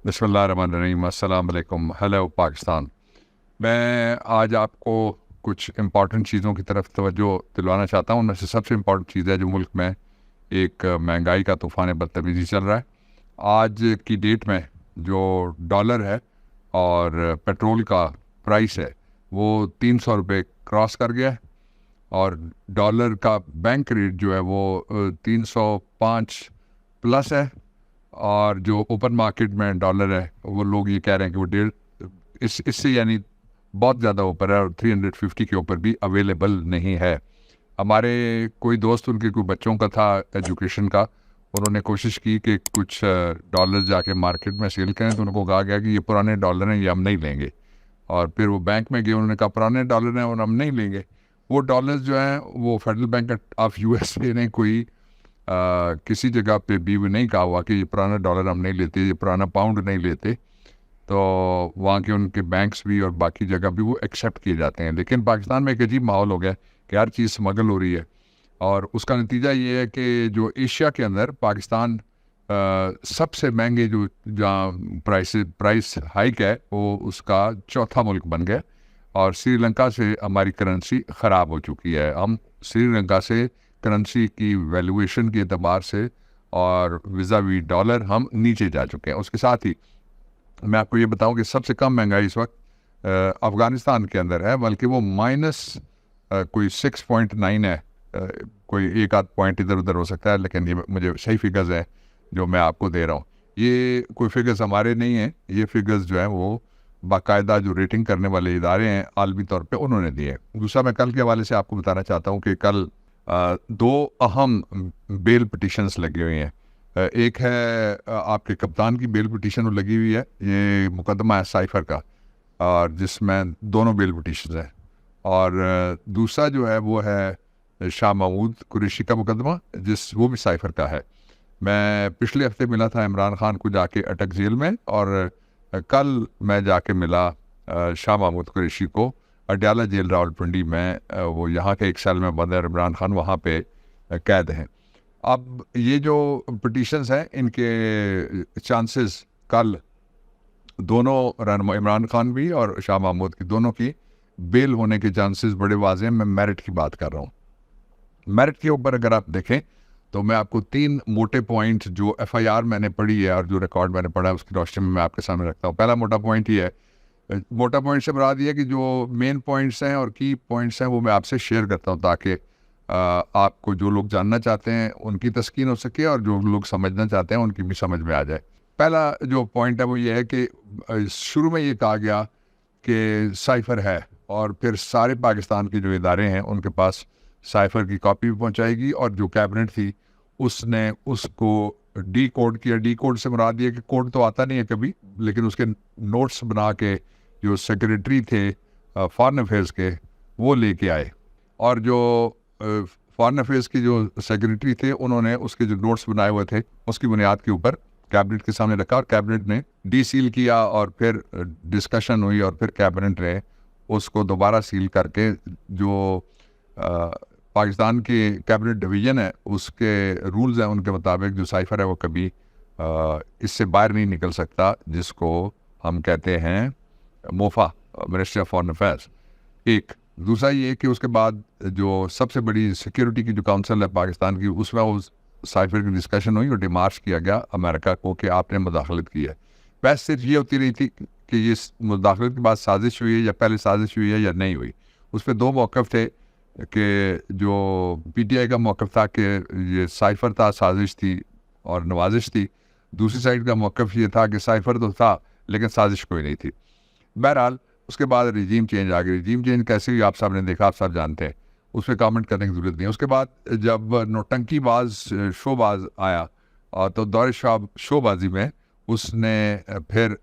بسم اللہ الرحمن الرحیم، السلام علیکم، ہیلو پاکستان۔ میں آج آپ کو کچھ امپورٹنٹ چیزوں کی طرف توجہ دلوانا چاہتا ہوں۔ ان میں سے سب سے امپورٹنٹ چیز ہے جو ملک میں ایک مہنگائی کا طوفان بدتمیزی چل رہا ہے۔ آج کی ڈیٹ میں جو ڈالر ہے اور پیٹرول کا پرائس ہے وہ 300 روپے کراس کر گیا ہے، اور ڈالر کا بینک ریٹ جو ہے وہ 305 پلس ہے، اور جو اوپن مارکیٹ میں ڈالر ہے وہ لوگ یہ کہہ رہے ہیں کہ وہ اس سے یعنی بہت زیادہ اوپر ہے، اور 350 کے اوپر بھی اویلیبل نہیں ہے۔ ہمارے کوئی دوست، ان کے کوئی بچوں کا تھا ایجوکیشن کا، انہوں نے کوشش کی کہ کچھ ڈالر جا کے مارکیٹ میں سیل کریں، تو ان کو کہا گیا کہ یہ پرانے ڈالر ہیں، یہ ہم نہیں لیں گے۔ اور پھر وہ بینک میں گئے، انہوں نے کہا پرانے ڈالر ہیں اور ہم نہیں لیں گے۔ وہ ڈالرز جو ہیں وہ federal bank of U S A نے کوئی کسی جگہ پہ بھی نہیں کہا ہوا کہ یہ پرانا ڈالر ہم نہیں لیتے، یہ پرانا پاؤنڈ نہیں لیتے، تو وہاں کے ان کے بینکس بھی اور باقی جگہ بھی وہ ایکسیپٹ کیے جاتے ہیں۔ لیکن پاکستان میں ایک عجیب ماحول ہو گیا کہ ہر چیز اسمگل ہو رہی ہے، اور اس کا نتیجہ یہ ہے کہ جو ایشیا کے اندر پاکستان سب سے مہنگے جو جہاں پرائس ہائیک ہے وہ اس کا چوتھا ملک بن گیا، اور سری لنکا سے ہماری کرنسی خراب ہو چکی ہے۔ ہم سری لنکا سے کرنسی کی ویلیویشن کے اعتبار سے اور ویزاوی ڈالر ہم نیچے جا چکے ہیں۔ اس کے ساتھ ہی میں آپ کو یہ بتاؤں کہ سب سے کم مہنگائی اس وقت افغانستان کے اندر ہے، بلکہ وہ مائنس کوئی 6.9 ہے۔ کوئی ایک آدھ پوائنٹ ادھر ادھر ہو سکتا ہے، لیکن یہ مجھے صحیح فگرز ہیں جو میں آپ کو دے رہا ہوں۔ یہ کوئی فگرز ہمارے نہیں ہیں، یہ فگرز جو ہیں وہ باقاعدہ جو ریٹنگ کرنے والے ادارے ہیں عالمی طور پہ انہوں نے دیے ہیں۔ دوسرا، میں کل کے حوالے سے آپ کو بتانا چاہتا ہوں کہ کل دو اہم بیل پٹیشنز لگی ہوئی ہیں۔ ایک ہے آپ کے کپتان کی بیل پٹیشن لگی ہوئی ہے، یہ مقدمہ ہے سائفر کا، اور جس میں دونوں بیل پٹیشنز ہیں۔ اور دوسرا جو ہے وہ ہے شاہ محمود قریشی کا مقدمہ، وہ بھی سائفر کا ہے۔ میں پچھلے ہفتے ملا تھا عمران خان کو جا کے اٹک جیل میں، اور کل میں جا کے ملا شاہ محمود قریشی کو اڈیالہ جیل راولپنڈی میں۔ وہ یہاں کے ایک سیل میں بند ہے، عمران خان وہاں پہ قید ہیں۔ اب یہ جو پٹیشنز ہیں ان کے چانسز کل دونوں رہنما عمران خان بھی اور شاہ محمود کی دونوں کی بیل ہونے کے چانسز بڑے واضح ہیں۔ میں میرٹ کی بات کر رہا ہوں۔ میرٹ کے اوپر اگر آپ دیکھیں تو میں آپ کو 3 موٹے پوائنٹ جو ایف آئی آر میں نے پڑھی ہے اور جو ریکارڈ میں نے پڑھا ہے اس کی روشنی میں آپ کے سامنے رکھتا ہوں۔ پہلا موٹا پوائنٹ یہ ہے، موٹا پوائنٹ سے مراد یہ ہے کہ جو مین پوائنٹس ہیں اور کی پوائنٹس ہیں وہ میں آپ سے شیئر کرتا ہوں، تاکہ آپ کو جو لوگ جاننا چاہتے ہیں ان کی تسکین ہو سکے، اور جو لوگ سمجھنا چاہتے ہیں ان کی بھی سمجھ میں آ جائے۔ پہلا جو پوائنٹ ہے وہ یہ ہے کہ شروع میں یہ کہا گیا کہ سائفر ہے، اور پھر سارے پاکستان کے جو ادارے ہیں ان کے پاس سائفر کی کاپی بھی پہنچائے گی، اور جو کیبنٹ تھی اس نے اس کو ڈی کوڈ کیا۔ ڈی کوڈ سے مراد یہ کہ کوڈ تو آتا نہیں ہے کبھی، لیکن اس کے نوٹس بنا کے جو سیکریٹری تھے فارن افیئرس کے وہ لے کے آئے، اور جو فارن افیئرس کی جو سیکریٹری تھے انہوں نے اس کے جو نوٹس بنائے ہوئے تھے اس کی بنیاد کے اوپر کیبنٹ کے سامنے رکھا، اور کیبنٹ نے ڈی سیل کیا، اور پھر ڈسکشن ہوئی، اور پھر کیبنٹ نے اس کو دوبارہ سیل کر کے جو پاکستان کی کیبنٹ ڈویژن ہے اس کے رولز ہیں ان کے مطابق جو سائفر ہے وہ کبھی اس سے باہر نہیں نکل سکتا، جس کو ہم کہتے ہیں موفا، منسٹری آف فارن افیئرس۔ ایک دوسرا یہ کہ اس کے بعد جو سب سے بڑی سیکیورٹی کی جو کونسل ہے پاکستان کی، اس میں اس سائفر کی ڈسکشن ہوئی اور ڈیمارچ کیا گیا امریکہ کو کہ آپ نے مداخلت کی ہے۔ بحث صرف یہ ہوتی رہی تھی کہ یہ مداخلت کے بعد سازش ہوئی ہے یا پہلے سازش ہوئی ہے یا نہیں ہوئی۔ اس پہ 2 موقف تھے، کہ جو پی ٹی آئی کا موقف تھا کہ یہ سائفر تھا، سازش تھی اور نوازش تھی۔ دوسری سائڈ کا موقف یہ تھا کہ سائفر تو تھا لیکن سازش کوئی نہیں تھی۔ بہرحال اس کے بعد رجیم چینج آ گئی۔ رجیم چینج کیسے ہوئی آپ صاحب نے دیکھا، آپ صاحب جانتے ہیں، اس پہ کامنٹ کرنے کی ضرورت نہیں ہے۔ اس کے بعد جب نوٹنکی باز شو باز آیا تو دور شو بازی میں اس نے پھر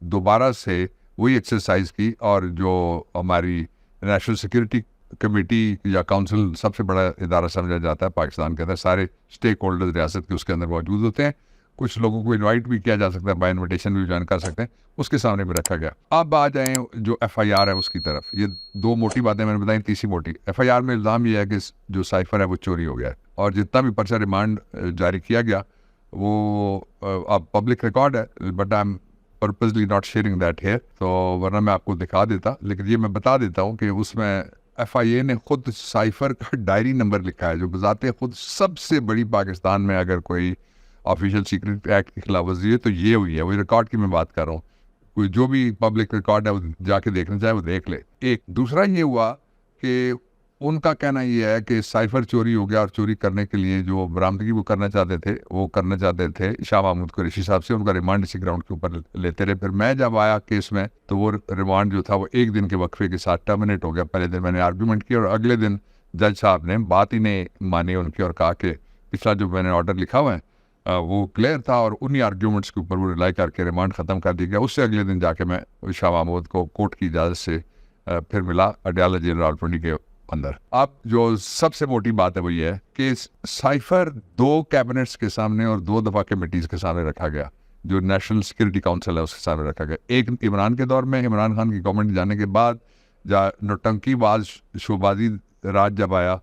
دوبارہ سے وہی ایکسرسائز کی، اور جو ہماری نیشنل سیکورٹی کمیٹی یا کونسل سب سے بڑا ادارہ سمجھا جاتا ہے پاکستان کے اندر، سارے اسٹیک ہولڈرز ریاست کے اس کے اندر موجود ہوتے ہیں، کچھ لوگوں کو انوائٹ بھی کیا جا سکتا ہے، بائی انویٹیشن بھی جوائن کر سکتے ہیں، اس کے سامنے بھی رکھا گیا۔ اب آ جائیں جو ایف آئی آر ہے اس کی طرف۔ یہ 2 موٹی باتیں میں نے بتائیں، تیسری موٹی ایف آئی آر میں الزام یہ ہے کہ جو سائفر ہے وہ چوری ہو گیا ہے، اور جتنا بھی پرچہ ریمانڈ جاری کیا گیا وہ اب پبلک ریکارڈ ہے، but purposely not sharing that here, تو ورنہ میں آپ کو دکھا دیتا، لیکن یہ میں بتا دیتا ہوں کہ اس میں ایف آئی اے نے خود سائفر کا ڈائری نمبر لکھا ہے جو بذات خود سب سے بڑی پاکستان میں اگر کوئی آفیشیل سیکرٹ ایکٹ کی خلاف ورزی ہے تو یہ ہوئی ہے. وہی ریکارڈ کی میں بات کر رہا ہوں، کوئی جو بھی پبلک ریکارڈ ہے وہ جا کے دیکھنا چاہے وہ دیکھ لے. ایک دوسرا یہ ہوا کہ ان کا کہنا یہ ہے کہ سائفر چوری ہو گیا، اور چوری کرنے کے لیے جو برآمدگی وہ کرنا چاہتے تھے شاہ محمود قریشی صاحب سے، ان کا ریمانڈ اسی گراؤنڈ کے اوپر لیتے رہے. پھر میں جب آیا کیس میں تو وہ ریمانڈ جو تھا وہ ایک دن کے وقفے کے ساتھ ٹرمینیٹ ہو گیا. پہلے دن میں نے آرگیومنٹ کی اور اگلے دن جج صاحب نے بات ہی نہیں مانی ان کی اور کہا کہ پچھلا جو میں نے آرڈر لکھا ہوا ہے وہ کلیئر تھا، اور انہی آرگیومنٹس کے اوپر وہ ریلائی کر کے ریمانڈ ختم کر دیا گیا. اس سے اگلے دن جا کے میں شاہ محمود کو کورٹ کی اجازت سے پھر ملا اڈیالہ جیل راولپنڈی کے اندر. اب جو سب سے موٹی بات ہے وہ یہ ہے کہ سائفر 2 کیبنٹس کے سامنے اور 2 دفعہ کمیٹیز کے سامنے رکھا گیا، جو نیشنل سیکورٹی کاؤنسل ہے اس کے سامنے رکھا گیا. ایک عمران کے دور میں، عمران خان کی گورنمنٹ جانے کے بعد نوٹنکی باز شوبازی راج جب آیا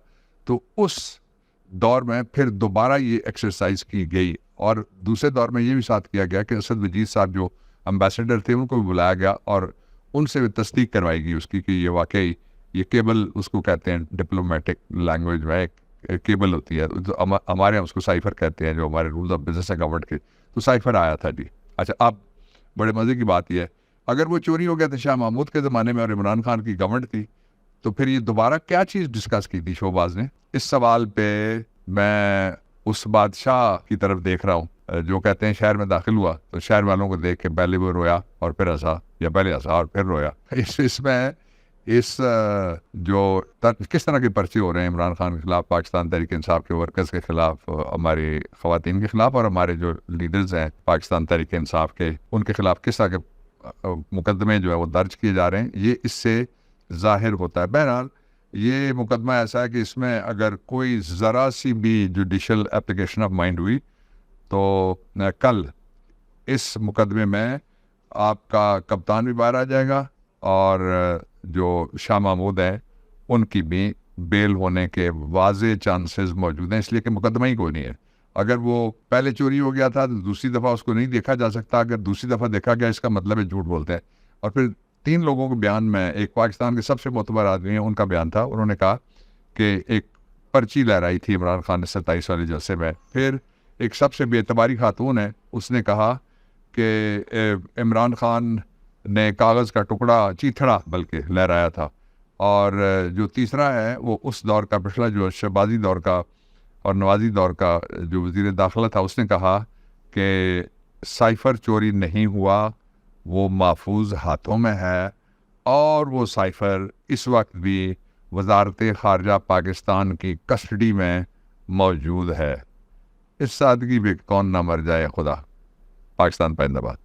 تو اس دور میں پھر دوبارہ یہ ایکسرسائز کی گئی. اور دوسرے دور میں یہ بھی ساتھ کیا گیا کہ اسد وجید صاحب جو امبیسڈر تھے ان کو بھی بلایا گیا اور ان سے بھی تصدیق کروائی گئی اس کی کہ یہ واقعی یہ کیبل اس کو کہتے ہیں ڈپلومیٹک لینگویج میں ایک کیبل ہوتی ہے، ہمارے یہاں اس کو سائفر کہتے ہیں جو ہمارے رولز آف بزنس ہے گورنمنٹ کے، تو سائفر آیا تھا جی. اچھا، اب بڑے مزے کی بات یہ ہے اگر وہ چوری ہو گیا تھا شاہ محمود کے زمانے میں اور عمران خان کی گورنمنٹ تھی تو پھر یہ دوبارہ کیا چیز ڈسکس کی تھی شوباز نے؟ اس سوال پہ میں اس بادشاہ کی طرف دیکھ رہا ہوں جو کہتے ہیں شہر میں داخل ہوا تو شہر والوں کو دیکھ کے پہلے وہ رویا اور پھر ہنسا، یا پہلے ہنسا اور پھر رویا. اس میں جو کس طرح کے پرچے ہو رہے ہیں عمران خان کے خلاف، پاکستان تحریک انصاف کے ورکرز کے خلاف، ہماری خواتین کے خلاف، اور ہمارے جو لیڈرز ہیں پاکستان تحریک انصاف کے ان کے خلاف کس طرح کے مقدمے جو ہے وہ درج کیے جا رہے ہیں، یہ اس سے ظاہر ہوتا ہے. بہرحال یہ مقدمہ ایسا ہے کہ اس میں اگر کوئی ذرا سی بھی جوڈیشل اپلیکیشن آف مائنڈ ہوئی تو کل اس مقدمے میں آپ کا کپتان بھی باہر آ جائے گا اور جو شاہ محمود ہیں ان کی بھی بیل ہونے کے واضح چانسز موجود ہیں، اس لیے کہ مقدمہ ہی کوئی نہیں ہے. اگر وہ پہلے چوری ہو گیا تھا تو دوسری دفعہ اس کو نہیں دیکھا جا سکتا، اگر دوسری دفعہ دیکھا گیا اس کا مطلب ہے جھوٹ بولتے ہیں. اور پھر 3 لوگوں کے بیان میں، ایک پاکستان کے سب سے معتبر آدمی ہیں ان کا بیان تھا، انہوں نے کہا کہ ایک پرچی لہرائی تھی عمران خان نے 27 والے جلسے میں. پھر ایک سب سے بے اعتباری خاتون ہے، اس نے کہا کہ عمران خان نے کاغذ کا ٹکڑا چیتھڑا بلکہ لہرایا تھا. اور جو تیسرا ہے وہ اس دور کا پچھلا جو شہبازی دور کا اور نوازی دور کا جو وزیر داخلہ تھا، اس نے کہا کہ سائفر چوری نہیں ہوا، وہ محفوظ ہاتھوں میں ہے اور وہ سائفر اس وقت بھی وزارت خارجہ پاکستان کی کسٹڈی میں موجود ہے. اس سادگی پہ کون نہ مر جائے خدا. پاکستان پائندہ باد.